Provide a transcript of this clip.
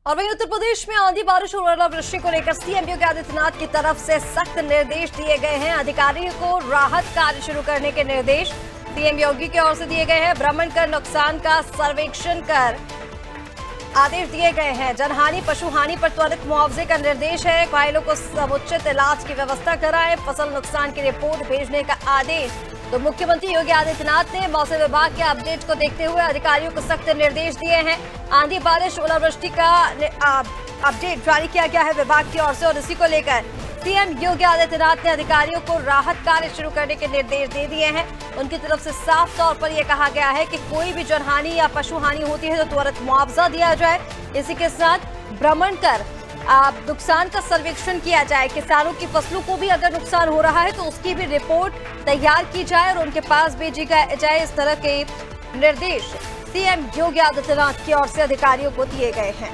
और वहीं उत्तर प्रदेश में आंधी बारिश और ओलावृष्टि को लेकर सीएम योगी आदित्यनाथ की तरफ से सख्त निर्देश दिए गए हैं। अधिकारियों को राहत कार्य शुरू करने के निर्देश सीएम योगी की ओर से दिए गए हैं। भ्रमण कर नुकसान का सर्वेक्षण कर आदेश दिए गए हैं। जनहानि पशु हानि पर त्वरित मुआवजे का निर्देश है। घायलों को समुचित इलाज की व्यवस्था कराएं। फसल नुकसान की रिपोर्ट भेजने का आदेश। तो मुख्यमंत्री योगी आदित्यनाथ ने मौसम विभाग के अपडेट को देखते हुए अधिकारियों को सख्त निर्देश दिए हैं। आंधी बारिश ओलावृष्टि का अपडेट जारी किया गया है विभाग की ओर से और इसी को लेकर सीएम योगी आदित्यनाथ ने अधिकारियों को राहत कार्य शुरू करने के निर्देश दे दिए हैं। उनकी तरफ से साफ तौर पर यह कहा गया है कि कोई भी जनहानि या पशु हानि होती है तो तुरंत मुआवजा दिया जाए। इसी के साथ भ्रमण कर नुकसान का सर्वेक्षण किया जाए। किसानों की फसलों को भी अगर नुकसान हो रहा है तो उसकी भी रिपोर्ट तैयार की जाए और उनके पास भेजी जाए। इस तरह के निर्देश सीएम योगी आदित्यनाथ की ओर से अधिकारियों को दिए गए हैं।